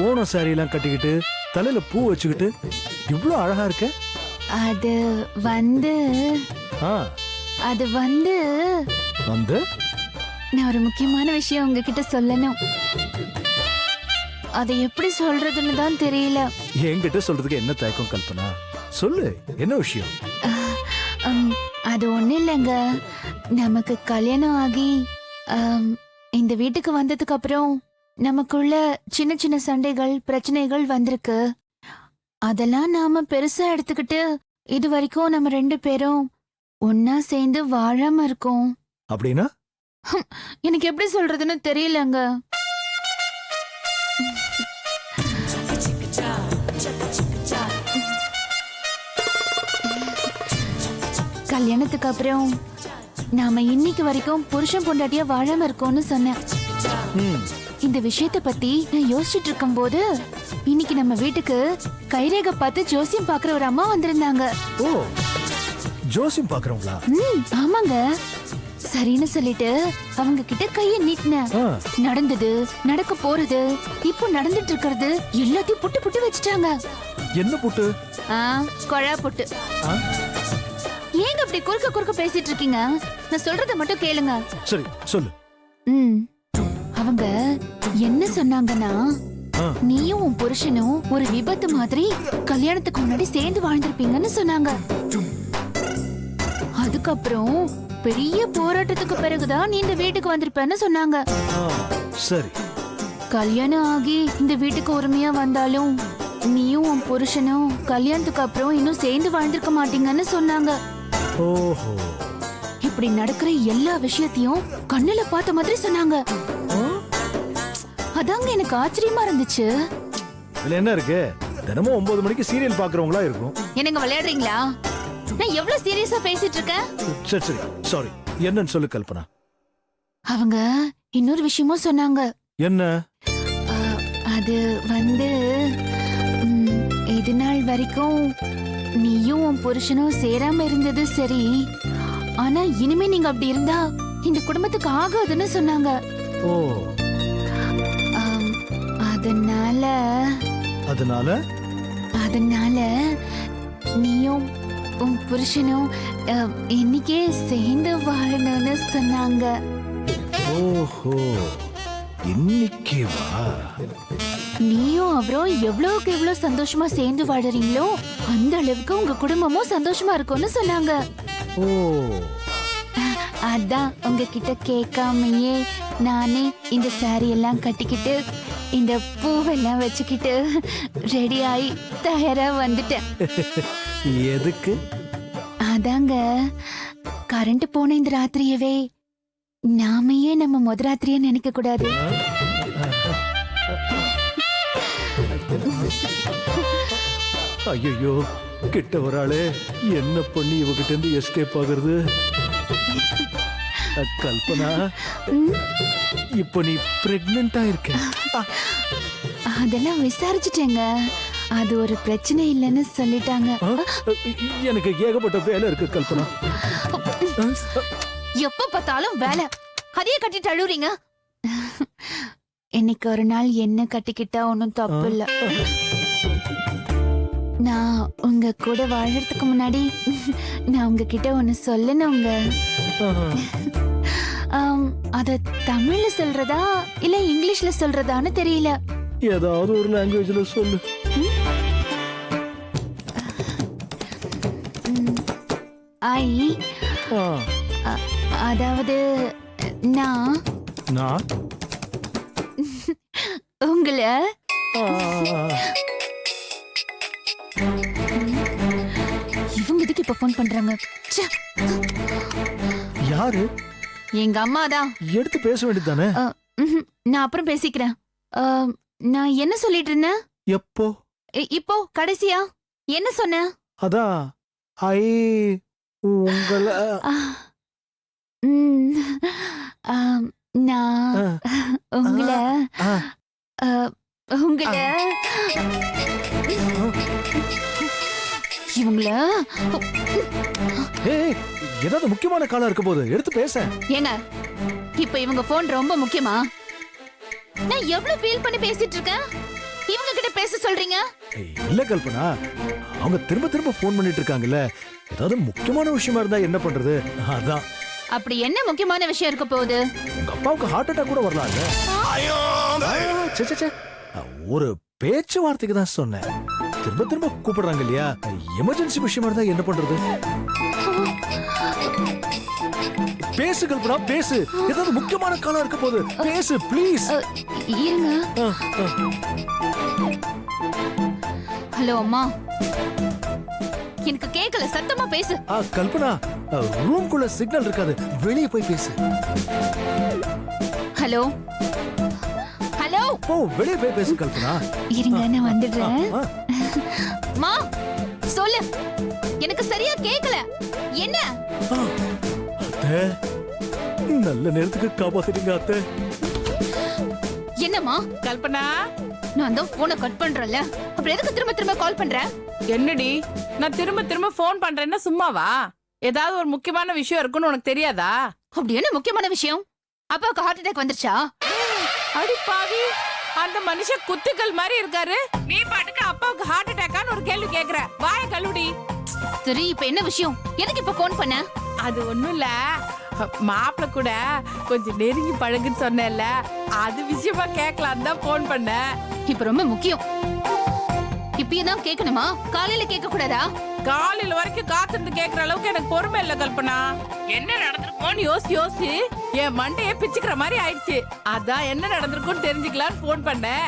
Onam sorry எல்லாம் கட்டிக்கிட்டு தலையில பூ வச்சுக்கிட்டு இவ்ளோ அழகா இருக்க. அது வந்து ஆ, அது வந்து வந்து நான் ஒரு முக்கியமான விஷயம் உங்ககிட்ட சொல்லணும். அதை எப்படி சொல்றதுன்னு தான் தெரியல. என்கிட்ட சொல்றதுக்கு என்ன தயக்கம் கல்பனா? சொல்லு, என்ன விஷயம்? அம், அது ஒண்ணு இல்லைங்க. நமக்கு கல்யாணம் ஆகி இந்த வீட்டுக்கு வந்ததுக்கு அப்புறம் நமக்குள்ள சின்ன சின்ன சண்டைகள் பிரச்சனைகள் வந்திருக்கு. அதெல்லாம் நாம பெருசா எடுத்துக்கிட்டு இது வரைக்கும் நம்ம 2 பேரும் ஒன்னா சேர்ந்து வாழாம இருக்கோம். அப்படின்னா எனக்கு எப்படி சொல்றதுன்னு தெரியலங்க. கல்யாணத்துக்கு அப்புறம் நாம இன்னைக்கு வரைக்கும் புருஷன் பொண்டாட்டியா வாழாம இருக்கோம்னு சொன்னேன். ம், இந்த விஷயத்தை பத்தி நான் யோசிச்சுட்டு இருக்கும் போது இன்னைக்கு நம்ம வீட்டுக்கு கைரேகை பார்த்து ஜோசியம் பாக்குற ஒரு அம்மா வந்திருந்தாங்க. ஓ, ஜோசியம் பாக்குறவங்களா? ஆமாங்க. சரின்னு சொல்லிட்டு அவங்க கிட்ட கைய நீட்டினேன். ஆ, நடந்தது, நடக்க போறது, இப்போ நடந்துட்டு இருக்கிறது எல்லாத்தையும் புட்டு புட்டு வச்சுட்டாங்க. என்ன புட்டு? கொழா புட்டு. ஆ, ஏங்க அப்படி குறுக்க குறுக்க பேசிட்டு இருக்கீங்க? நான் சொல்றத மட்டும் கேளுங்க. சரி சொல்லு. அவங்க என்ன சொன்னாங்கன்னா, ஆ, நீயும் உன் புருஷனும் ஒரு விபத்து மாதிரி கல்யாணத்துக்கு முன்னாடி சேர்ந்து வாழ்ந்திருப்பீங்கன்னு சொன்னாங்க. அதுக்கப்புறம் பெரிய போராட்டத்துக்கு பிறகுதான் நீ இந்த வீட்டுக்கு வந்திருப்பேன்னு சொன்னாங்க. ஆ, சரி. கல்யாணம் ஆகி இந்த வீட்டுக்கு உரிமையா வந்தாலும் நீயும் உன் புருஷனும் கல்யாணத்துக்கு அப்புறம் இன்னும் சேர்ந்து வாழ்ந்திருக்க மாட்டீங்கன்னு சொன்னாங்க. ஓஹோ. இப்படி நடக்கிற எல்லா விஷயத்தையும் கண்ணுல பார்த்த மாதிரி சொன்னாங்க. ஆ, அதாங்க எனக்கு ஆச்சரியமா இருந்துச்சு. இதுல என்ன இருக்கு? தினமும் 9 மணிக்கு சீரியல் பாக்குறவங்களா இருக்கும். என்னங்க விளையாடுறீங்களா? நான் எவ்வளவு சீரியஸா பேசிட்டு இருக்கேன். சரி சரி, சாரி. என்னன்னு சொல்லு கல்பனா. அவங்க இன்னொரு விஷயமும் சொன்னாங்க. என்ன? அது வந்து இது நாள் வரைக்கும் நீயும் உன் புருஷனும் சேராம இருந்தது சரி, ஆனா இனிமே நீங்க அப்படி இருந்தா இந்த குடும்பத்துக்கு ஆகாதுன்னு சொன்னாங்க. ஓ, அதனால அதனால அதனால நீயும் உன் புருஷனும் இன்னைக்கே சேர்ந்து வாழணும்னு சொன்னாங்க. ஓஹோ, இன்னைக்கு வா. நீயும் அவரும் எவ்வளவுக்கு எவ்வளவு சந்தோஷமா சேர்ந்து வாழறீங்களோ அந்த அளவுக்கு உங்க குடும்பமும் சந்தோஷமா இருக்கும்னு சொன்னாங்க. ஓ, அதான் உங்ககிட்ட கேட்காமையே நானே இந்த சாரி எல்லாம் கட்டிக்கிட்டு இந்த பூவெல்லாம் வச்சுக்கிட்டு ரெடி ஆகி தயாரா வந்துட்டேன். எதுக்கு? அதாங்க, கரண்ட் போன இந்த ராத்திரியவே நாமையே நம்ம முத ராத்திரியா நினைக்க கூடாது. ஐயோ, கிட்ட வராளே. என்ன பண்ணி இவகிட்ட இருந்து எஸ்கேப் ஆகுறது? கல்பனா, இப்ப நீ பிரெக்னண்டா இருக்க. அதெல்லாம் விசாரிச்சுட்டேங்க. அது ஒரு பிரச்சனை இல்லைன்னு சொல்லிட்டாங்க. எனக்கு ஏகப்பட்ட வேலை இருக்கு கல்பனா. எப்ப பார்த்தாலும் வேலை, அதையே கட்டிட்டு அழுவுறீங்க. இன்னைக்கு ஒரு நாள் என்ன கட்டிக்கிட்டா ஒன்னும் தப்பு இல்ல. நான் உங்க கூட வாழறதுக்கு முன்னாடி நான் உங்ககிட்ட ஒன்னு சொல்லணுங்க. அத தமிழ்ல சொல்றதா இல்ல இங்கிலீஷ்ல சொல்றதான்னு தெரியல. ஏதாவது ஒரு லாங்குவேஜ்ல சொல்லு. அதாவது நான் உங்களை இவங்க எதுக்கு இப்ப போன் பண்றாங்க? யாரு? எங்க அம்மா தான். எடுத்து பேச வேண்டியதானே? நான் அப்புறம் பேசிக்கிறேன். நான் என்ன சொல்லிட்டு இருந்தேன்? எப்போ? இப்போ கடைசியா என்ன சொன்ன? அதான் உங்களை நான் உங்களை உங்களை இவங்கள ஏதாவது முக்கியமான காலா இருக்க போது எடுத்து பேச. ஏங்க, இப்ப இவங்க போன் ரொம்ப முக்கியமா? நான் எவ்வளவு ஃபீல் பண்ணி பேசிட்டு இருக்கேன். இவங்க கிட்ட பேச சொல்றீங்க? இல்ல கல்பனா, அவங்க திரும்ப திரும்ப ஃபோன் பண்ணிட்டு இருக்காங்கல்ல, ஏதாவது முக்கியமான விஷயமா இருந்தா என்ன பண்றது? அதான். அப்படி என்ன முக்கியமான விஷயம் இருக்க போகுது? உங்க அப்பாவுக்கு ஹார்ட் அட்டாக் கூட வரலாம்ல. சே, சே, சே. ஒரு பேச்சுவார்த்தைக்கு தான் சொன்னேன். திரும்ப திரும்ப கூப்பிடுறாங்க இல்லையா, எமர்ஜென்சி விஷயமா இருந்தா என்ன பண்றது? பேசு கல்பனா, பேசு. ஏதாவது முக்கியமான காலம் இருக்க போகுது. பேசு ப்ளீஸ். இருங்க. ஹலோ அம்மா, எனக்கு கேக்கல, சத்தமா பேசு. கல்பனா, ரூம்குள்ள சிக்னல் இருக்காது, வெளியே போய் பேசு. Hello hello. ஓ, வெளியே போய் பேசு கல்பனா. இருங்க, நான் வந்துடுறேன். மா சொல்லு, எனக்கு சரியா கேக்கல. என்ன? அத்தை, நல்ல நேரத்துக்கு காப்பாத்திட்டீங்க அத்தை. என்னம்மா? கல்பனா, நான் தான் போனை கட் பண்றேன்ல, அப்புறம் எதுக்கு திரும்ப திரும்ப கால் பண்ற? என்னடி நான் திரும்ப திரும்ப போன் பண்றேன்னா சும்மாவா? ஏதாவது ஒரு முக்கியமான விஷயம் இருக்குன்னு உனக்கு தெரியாதா? அப்படி என்ன முக்கியமான விஷயம்? அப்பாவுக்கு ஹார்ட் அட்டாக் வந்துருச்சா? அடி பாவி, அந்த மனுஷன் குத்துக்கள் மாதிரி இருக்காரு. நீ பாட்டுக்கு அப்பாவுக்கு ஹார்ட் அட்டாக்கான்னு ஒரு கேள்வி கேக்குற. வாய கழுவுடி. சரி, இப்ப என்ன விஷயம்? எதுக்கு இப்ப போன் பண்ண? அது ஒண்ணும் இல்ல, மாப்பிள்ள கூட கொஞ்சம் நெருங்கி பழகுன்னு சொன்னேன்ல, அது விஷயமா கேட்கலாம் தான் போன் பண்ண. இப்ப ரொம்ப முக்கியம். இப்பதான் கேட்கணுமா? காலையில கேட்க கூடாதா? காலையில வரைக்கும் காத்திருந்து கேக்குற அளவுக்கு எனக்கு பொறுமை இல்ல கல்பனா. என்ன நடந்திருக்கும்னு யோசி என் மண்டையே பிச்சுக்கிற மாதிரி ஆயிடுச்சு. அதான் என்ன நடந்திருக்கும்னு தெரிஞ்சுக்கலான்னு போன் பண்ணேன்.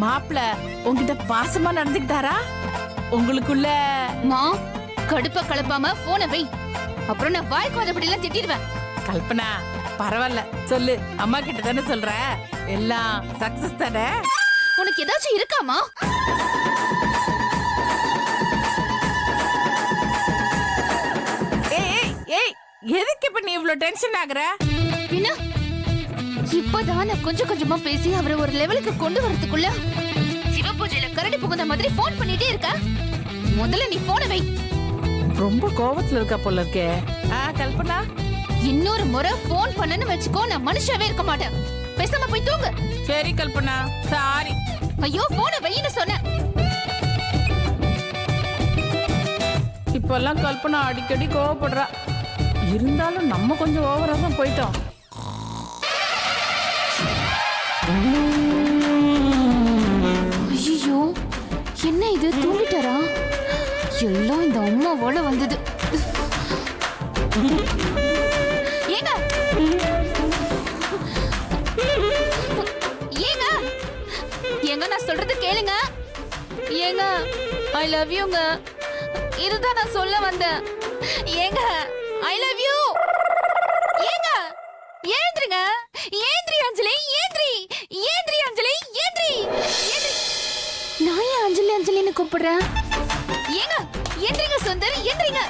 மாப்பிள்ள உங்ககிட்ட பாசமா நடந்துக்கிட்டாரா? உங்களுக்குள்ள மா, கடுப்ப கலப்பாம போனை வை, அப்புறம் நான் வாய்க்கு வந்தபடி எல்லாம் திட்டிடுவேன். கல்பனா பரவாயில்ல, சொல்லு. அம்மா கிட்ட தானே சொல்ற, எல்லாம் சக்சஸ் தானே. உனக்கு ஏதாச்சும் இருக்காமா? எதுக்கு இப்ப நீ இவ்வளவு டென்ஷன் ஆகுற? என்ன? இப்பதான் நான் கொஞ்சம் கொஞ்சமா பேசி அவரை ஒரு லெவலுக்கு கொண்டு வரதுக்குள்ள சிவபூஜையில கரடி புகுந்த மாதிரி போன் பண்ணிட்டே இருக்க. முதல்ல நீ போனை வை. ரொம்ப கோவத்துல இருக்க போல இருக்கே. கல்பனா, இன்னொரு முறை போன் பண்ணனு வச்சுக்கோ, நான் மனுஷாவே இருக்க மாட்டேன். பேசாம போய் தூங்கு. சரி கல்பனா, சாரி. ஐயோ, போனை வைன்னு சொன்னேன். இப்பெல்லாம் கல்பனா அடிக்கடி கோவப்படுறா. இருந்தாலும் நம்ம கொஞ்சம் ஓவரா தான் போயிட்டோம். ஐயோ, என்ன இது? தூங்கிட்டாரா? எல்லாம் இந்த அம்மாவோட வந்தது. ஏங்க ஏங்க ஏங்க, நான் சொல்றது கேளுங்க. ஏங்க, ஐ லவ் யூங்க. இதுதான் நான் சொல்ல வந்தேன். ஏங்க, ஐ லவ் யூ. ஏங்க, ஏந்திரிங்க. ஏந்திரி அஞ்சலி, ஏந்திரி. ஏந்திரி அஞ்சலி, ஏந்திரி. நான் ஏன் அஞ்சலி அஞ்சலின்னு கூப்பிடுறேன்? ஏங்க, ஏந்திரிங்க சுந்தர், ஏந்திரிங்க.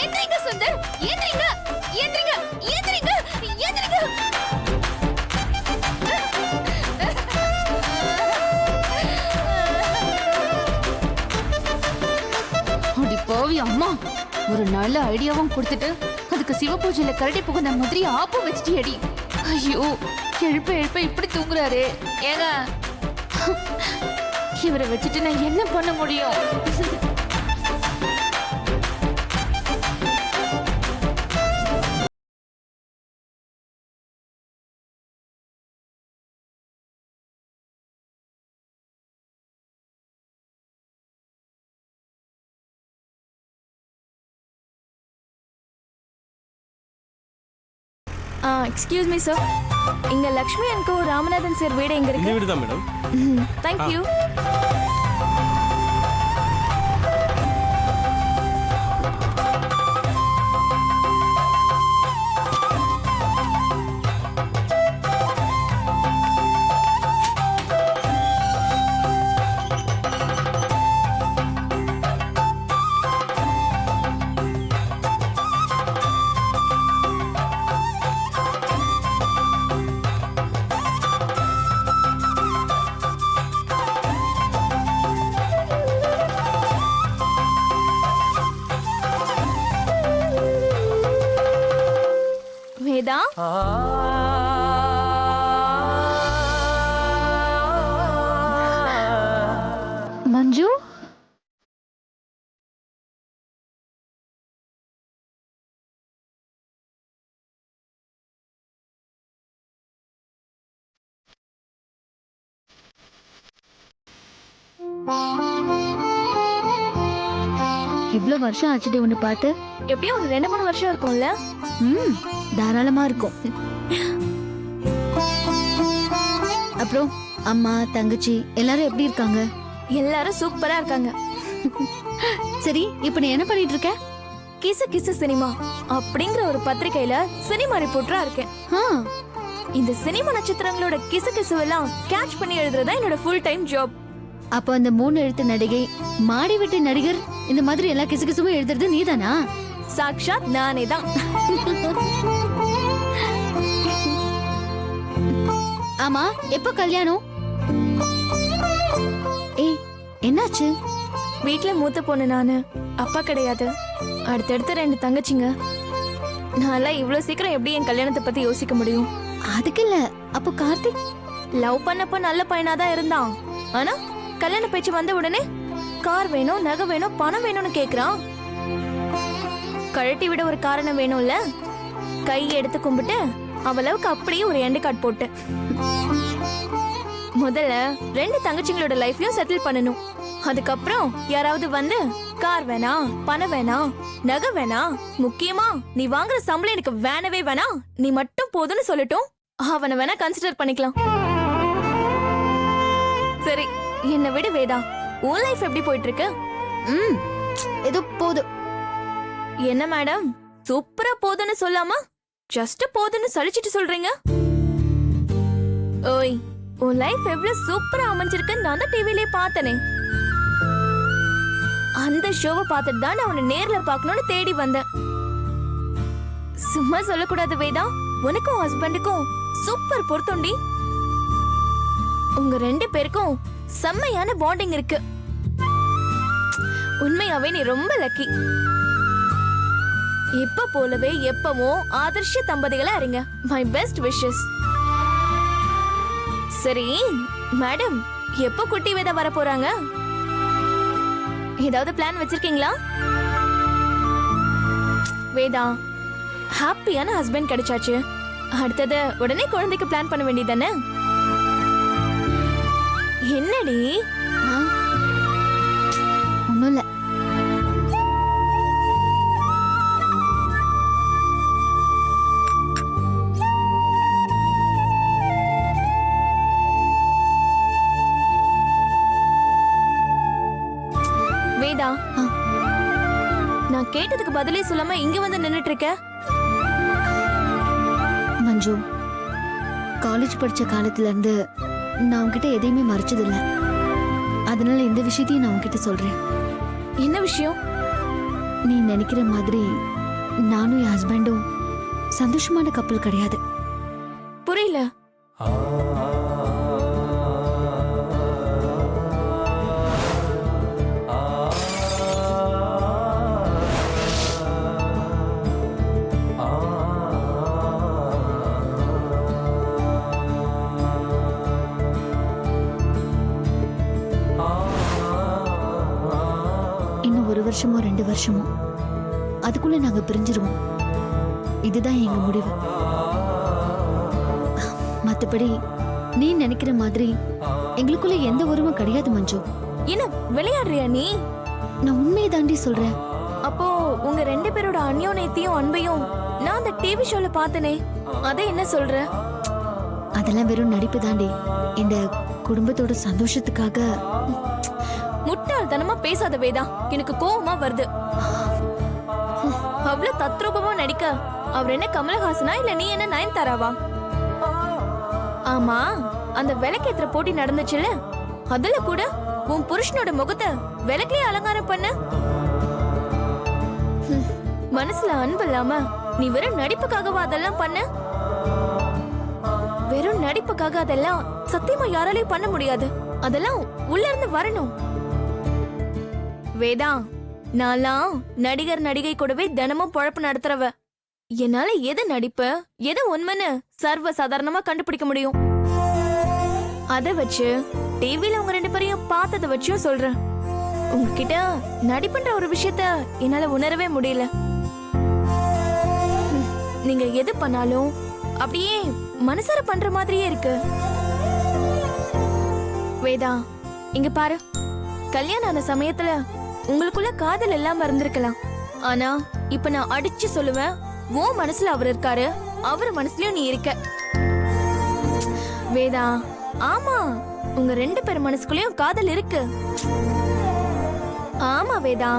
ஏந்திரிங்க சுந்தர், ஏந்திரிங்க. ஏந்திரிங்க, ஏந்திரிங்க, ஏந்திரிங்க. அடி பாவி அம்மா, ஒரு நல்ல ஐடியாவும் கொடுத்துட்டு அதுக்கு சிவபூஜையில கரடி புகுந்த மாதிரி ஆப்பு வச்சிட்டியடி. ஐயோ, எழுப்ப எழுப்ப இப்படி தூங்குறாரு. ஏங்க, இவரை வச்சுட்டு நான் என்ன பண்ண முடியும்? எக்ஸ்கியூஸ் மீ சார், இங்க Lakshmi and co Ramanathan sir வீடு எங்க இருக்கு? வீடு தான் மேடம். Thank you. வேதா, இவ்வளவு வருஷம் ஆச்சுடி உன்னை பார்த்து. எப்படியும் ஒரு 2-3 வருஷம் இருக்கும்ல. தாராளமா இருக்கும். அப்புறம் அம்மா தங்கச்சி எல்லாரும் எப்படி இருக்காங்க? எல்லாரும் சூப்பரா இருக்காங்க. சரி, இப்ப நீ என்ன பண்ணிட்டு இருக்க? கிசு கிசு சினிமா அப்படிங்கிற ஒரு பத்திரிக்கையில சினிமா ரிப்போர்ட்டரா இருக்கேன். ஆ, இந்த சினிமா நட்சத்திரங்களோட கிசு கிசுவெல்லாம் கேட்ச் பண்ணி எழுதுறதா என்னோட ஃபுல் டைம் ஜாப். அப்ப அந்த 3 எழுத்து நடிகை, மாடி வீட்டு நடிகர், இந்த மாதிரி எல்லா கிசுகிசுவும் எழுதுறது நீதானா? சாக்ஷாத் நானே தான். ஆமா, எப்ப கல்யாணம்? ஏய், என்னாச்சு? வீட்ல மூத்த பொண்ணு நானு, அப்பா கிடையாது. அடுத்தடுத்து 2 தங்கச்சிங்க. நான்லாம் இவ்வளவு சீக்கிரம் எப்படி என் கல்யாணத்தை பத்தி யோசிக்க முடியும்? அதுக்கு இல்ல. அப்போ கார்த்திக் லவ் பண்ணப்ப நல்ல பையனாதான் இருந்தான். ஆனா கல்யாண பேச்சு வந்த உடனே கார் வேணும், நகை வேணும், பணம் வேணும்னு கேக்குறான். கழட்டி விட ஒரு காரணம் வேணும்ல. கை எடுத்து கும்பிட்டு அவளவுக்கு அப்படியே ஒரு எண்டு கார்டு போட்டு முதல்ல 2 தங்கச்சிங்களோட லைஃப்லயும் செட்டில் பண்ணணும். அதுக்கப்புறம் யாராவது வந்து கார் வேணா, பணம் வேணா, நகை வேணா, முக்கியமா நீ வாங்குற சம்பளம் எனக்கு வேணவே வேணா, நீ மட்டும் போதும்னு சொல்லட்டும், அவனை வேணா கன்சிடர் பண்ணிக்கலாம். சரி, என்னை விட வேதா, உன் லைஃப் எப்படி போயிட்டு இருக்கு? ஏதோ போதும். என்ன மேடம், சூப்பரா போதுன்னு சொல்லாம ஜஸ்ட் போதுன்னு சலிச்சிட்டு சொல்றீங்க? ஓய், உன் லைஃப் எவ்வளவு சூப்பரா அமைஞ்சிருக்குன்னு நான் தான் டிவிலே பார்த்தனே. அந்த ஷோவை பார்த்துட்டு தான் நான் உன்னை நேர்ல பார்க்கணும்னு தேடி வந்தேன். சும்மா சொல்லக்கூடாது வேதா, உனக்கும் ஹஸ்பண்டுக்கும் சூப்பர் பொருத்தண்டி. உங்க 2 பேருக்கும் செம்மையான பாண்டிங் இருக்கு. உண்மையாவே நீ ரொம்ப லக்கி. இப்ப போலவே எப்பவும் ஆதர்ஷ தம்பதிகளா இருங்க. My best wishes. சரி மேடம், எப்ப குட்டி வேதா வர போறாங்க? ஏதாவது பிளான் வச்சிருக்கீங்களா? வேதா, ஹாப்பியான ஹஸ்பண்ட் கிடைச்சாச்சு. அடுத்தது உடனே குழந்தைக்கு பிளான் பண்ண வேண்டியதானே? என்னடி? ஒண்ணும் இல்ல. வேதா, நான் கேட்டதுக்கு பதிலே சொல்லாம இங்க வந்து நின்னுட்டு இருக்க. மஞ்சு, காலேஜ் படிச்ச காலத்துல இருந்து நான் உன்கிட்ட எதையுமே மறைச்சதில்ல. அதனால இந்த விஷயத்தையும் நான் உன்கிட்ட சொல்றேன். என்ன விஷயம்? நீ நினைக்கிற மாதிரி நானும் என் ஹஸ்பண்டும் சந்தோஷமான கப்பல் கிடையாது. புரியல. இன்னும் 1 வருஷமோ 2 வருஷமோ அதுக்குள்ள நாங்க பிரிஞ்சிருவோம். இதுதான் எங்க முடிவு. மத்தபடி நீ நினைக்கிற மாதிரி எங்களுக்குள்ள எந்த உறவும் கிடையாது மஞ்சு. என்ன விளையாடுறியா நீ? நான் உண்மையை தாண்டி சொல்றேன். அப்போ உங்க 2 பேரோட அந்யோன்யத்தையும் அன்பையும் நான் அந்த டிவி ஷோல பார்த்தனே, அதை என்ன சொல்ற? அதெல்லாம் வெறும் நடிப்பு தாண்டி. இந்த குடும்பத்தோட சந்தோஷத்துக்காக. முட்டாள்தனமா பேசாத வேதா, எனக்கு கோவமா வருது. அவ்வளவு தத்ரூபமா நடிக்க அவர் என்ன கமலஹாசனா இல்ல நீ என்ன நயன்தாராவா? ஆமா, அந்த விளக்கேத்துற போட்டி நடந்துச்சுல, அதுல கூட உன் புருஷனோட முகத்தை விளக்கே அலங்காரம் பண்ண. மனசுல அன்பு இல்லாம நீ வெறும் நடிப்புக்காகவா அதெல்லாம் பண்ண? வெறும் நடிப்புக்காக அதெல்லாம் சத்தியமா யாராலையும் பண்ண முடியாது. அதெல்லாம் உள்ள இருந்து வரணும். வேதா, நான்லாம் நடிகர் நடிகை கூடவே தினமும் பொழப்பு நடத்துறவ. என்னால எது நடிப்பு எது உண்மைன்னு சர்வ சாதாரணமா கண்டுபிடிக்க முடியும். அத வச்சு டிவில உங்க 2 பேரையும் பார்த்தத வச்சும் சொல்றேன். உங்ககிட்ட நடிப்புன்ற ஒரு விஷயத்த என்னால உணரவே முடியல. நீங்க எது பண்ணாலும் அப்படியே மனசார பண்ற மாதிரியே இருக்கு. வேதா, இங்க பாரு, கல்யாணம் ஆன சமயத்துல உங்களுக்குள்ள காதல் இல்லாம இருந்திருக்கலாம். ஆனா இப்ப நான் அடிச்சு சொல்லுவேன், உன் மனசுல அவர் இருக்காரு, அவர் மனசுலயும் நீ இருக்க. வேதா, ஆமா, உங்க 2 பேர் மனசுக்குள்ளயும் காதல் இருக்கு. ஆமா வேதா,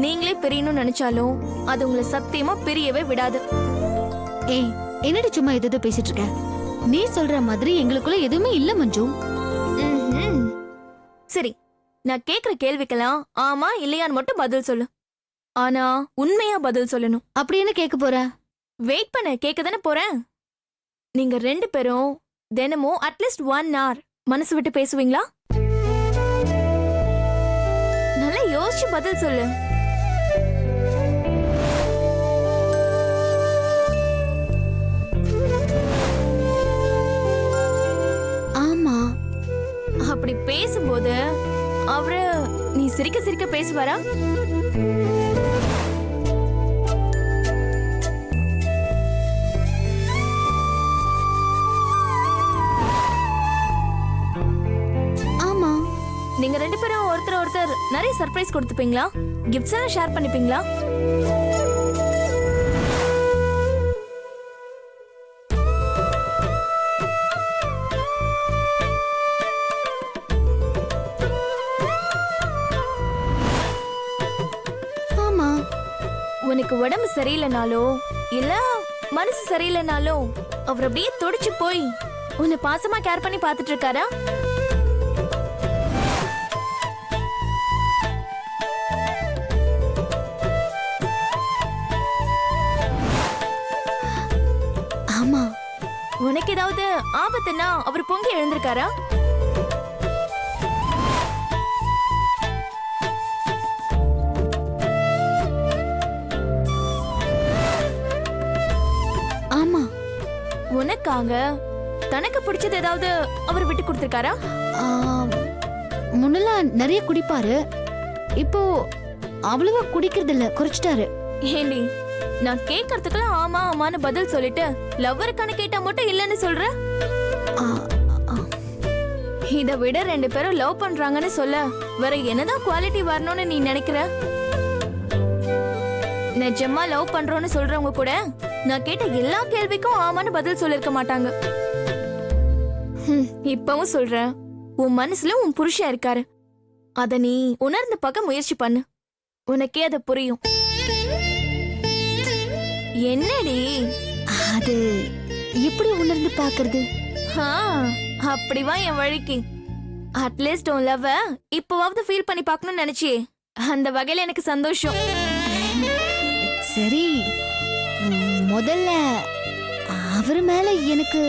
நீங்களே பிரியணும்னு நினைச்சாலும் அது உங்களை சத்தியமா பிரியவே விடாது. ஏய், என்னடி சும்மா எதோ பேசிட்டு இருக்க? நீ சொல்ற மாதிரி எங்களுக்குள்ள எதுவுமே இல்ல மஞ்சு. ம்ஹும். சரி, நான் கேக்குற கேள்விக்கெல்லாம் ஆமா இல்லையான்னு மட்டும் பதில் சொல்லு. ஆனா உண்மையா பதில் சொல்லணும். அப்படி என்ன கேட்க போற? வெயிட் பண்ண, கேட்க தானே போறேன். நீங்க 2 பேரும் தினமும் அட்லீஸ்ட் 1 hour மனசு விட்டு பேசுவீங்களா? நல்லா யோசிச்சு பதில் சொல்லு. ஆமா. அப்படி பேசும்போது அவரு நீ சிரிக்க சிரிக்க பேசுவாரா? ஆமா. நீங்க 2 பேரும் ஒருத்தர் நிறைய சர்ப்ரைஸ் கொடுத்துப்பீங்களா? கிஃப்ட்ஸ் எல்லாம் ஷேர் பண்ணிப்பீங்களா? ஆமா. உனக்கு உடம்பு சரியில்லைனாலோ இல்ல மனசு சரியில்லைனாலோ அவர் அப்படியே துடிச்சு போய் உன்னை பாசமா கேர் பண்ணி பாத்துட்டு இருக்காரா? ஆமா. உனக்கு ஏதாவது ஆபத்துன்னா அவர் பொங்கி எழுந்திருக்காரா? ஆமா. உனக்காக தனக்கு பிடிச்சது ஏதாவது அவர் விட்டு கொடுத்திருக்காரா? முன்னெல்லாம் நிறைய குடிப்பாரு, இப்போ அவ்வளவா குடிக்கிறது இல்ல, குறைச்சிட்டாரு. ஏண்டி, நான் கேட்கறதுக்குலாம் ஆமா ஆமான்னு பதில் சொல்லிட்டு லவ்வருக்கான கேட்டா மட்டும் இல்லன்னு சொல்ற? ஆ, ஆ. இத விட 2 பேரும் லவ் பண்றாங்கன்னு சொல்ல வேற என்னதான் குவாலிட்டி வரணும்னு நீ நினைக்கிற? நிஜமா லவ் பண்றோம்னு சொல்றவங்க கூட நான் கேட்ட எல்லா கேள்விக்கும் ஆமான்னு பதில் சொல்லிருக்க மாட்டாங்க. இப்பவும் சொல்றேன், உன் மனசுல உன் புருஷன் இருக்காரு. அத நீ உணர்ந்து பார்க்க முயற்சி பண்ணு, உனக்கே அது புரியும். என்னடி அது எப்படி உணர்ந்து பாக்குறது? அப்படி வா என் வழிக்கு. அட்லீஸ்ட் உன் லவ் இப்பவாவது ஃபீல் பண்ணி பார்க்கணும்னு நினைச்சியே, அந்த வகையில எனக்கு சந்தோஷம். சரி, முதல்ல அவர் மேல எனக்கு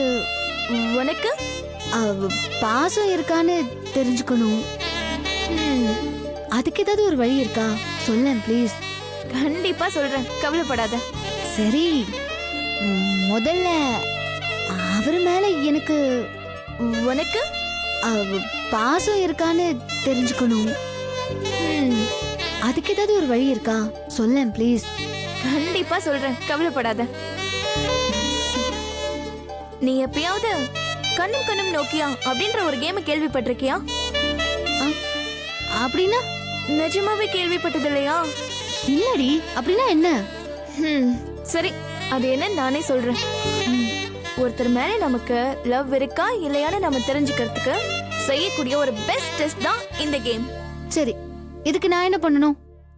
உனக்கு பாசம் இருக்கான்னு தெரிஞ்சுக்கணும். அதுக்கு ஏதாவது ஒரு வழி இருக்கா? சொல்லேன் ப்ளீஸ். கண்டிப்பா சொல்றேன், கவலைப்படாத. சரி, முதல்ல அவர் மேல எனக்கு உனக்கு பாசம் இருக்கான்னு தெரிஞ்சுக்கணும். அதுக்கு ஏதாவது ஒரு வழி இருக்கா? சொல்லேன் ப்ளீஸ். கண்டிப்பா சொல்றேன், கவலைப்படாத. நீ எப்பயாவது கண்ணும் கண்ணும் நோக்கியா அப்படின்ற ஒரு கேம் கேள்விப்பட்டிருக்கியா? அப்படின்னா? நிஜமாவே கேள்விப்பட்டது இல்லையா? இல்லடி. அப்படின்னா என்ன? சரி, அது என்ன நானே சொல்றேன். ஒருத்தர் மேல நமக்கு லவ் இருக்கா இல்லையான்னு நம்ம தெரிஞ்சுக்கிறதுக்கு செய்யக்கூடிய ஒரு பெஸ்ட் டெஸ்ட் தான் இந்த கேம். சரி, இதுக்கு நான் என்ன பண்ணணும்?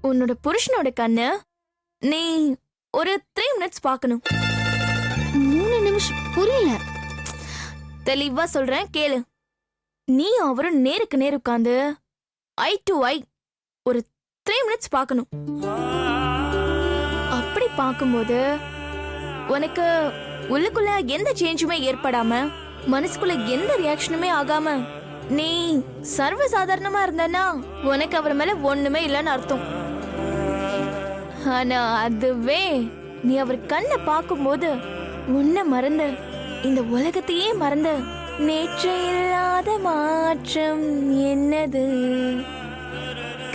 உன்னோட புருஷனோட கண்ணு நீ ஒரு 3 minutes பார்க்கணும். 3 நிமிஷம்? புரியல. தெளிவா சொல்றேன், கேளு. நீ அவரும் நேருக்கு நேர் உட்கார்ந்து ஐ டு ஐ ஒரு 3 minutes பார்க்கணும். அப்படி பார்க்கும்போது உனக்கு உள்ளுக்குள்ள எந்த சேஞ்சுமே ஏற்படாம, மனசுக்குள்ள எந்த ரியாக்ஷனுமே ஆகாம நீ சர்வ சாதாரணமா இருந்தனா உனக்கு அவர் மேல ஒண்ணுமே இல்லைன்னு அர்த்தம். ஆனா அதுவே நீ அவர் கண்ணை பார்க்கும்போது உன்னை மறந்து, இந்த உலகத்தையே மறந்து, நேற்று இல்லாத மாற்றம் என்னது,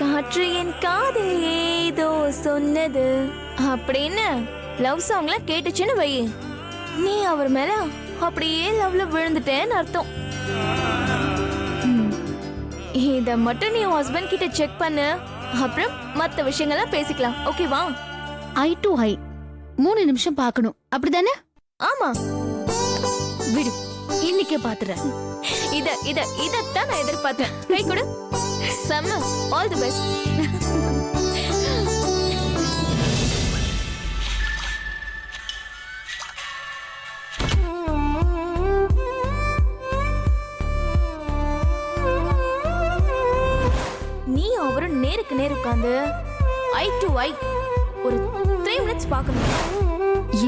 காற்று என் காதில் ஏதோ சொன்னது அப்படின்னு லவ் சாங்ல கேட்டுச்சுன்னு வை, நீ அவர் மேல அப்படியே லவ்ல விழுந்துட்டேன்னு அர்த்தம். இத மட்டும் நீ ஹஸ்பண்ட் கிட்ட செக் பண்ணு, அப்புறம் மத்த விஷயங்கள்லாம் பேசிக்கலாம். ஓகேவா? ஐ டு ஐ 3 நிமிஷம் பார்க்கணும், அப்படிதானே? ஆமா, விடு, இன்னைக்கே பாத்துறேன். இதத்தான் நான் எதிர்பார்த்தேன். கை கொடு. செம்ம. All the best. நீ அவரும் நேருக்கு நேர் உட்கார்ந்து ஐ டு ஐ ஒரு 3 மினிட்ஸ் பார்க்கணும்.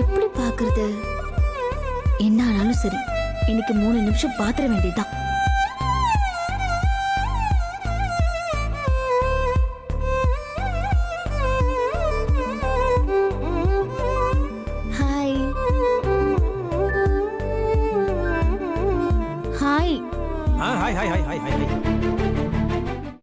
எப்படி பாக்குறது? என்ன ஆனாலும் சரி, இன்னைக்கு 3 நிமிஷம் பாத்திர வேண்டியதுதான். Hi hi hi hi hi hi hi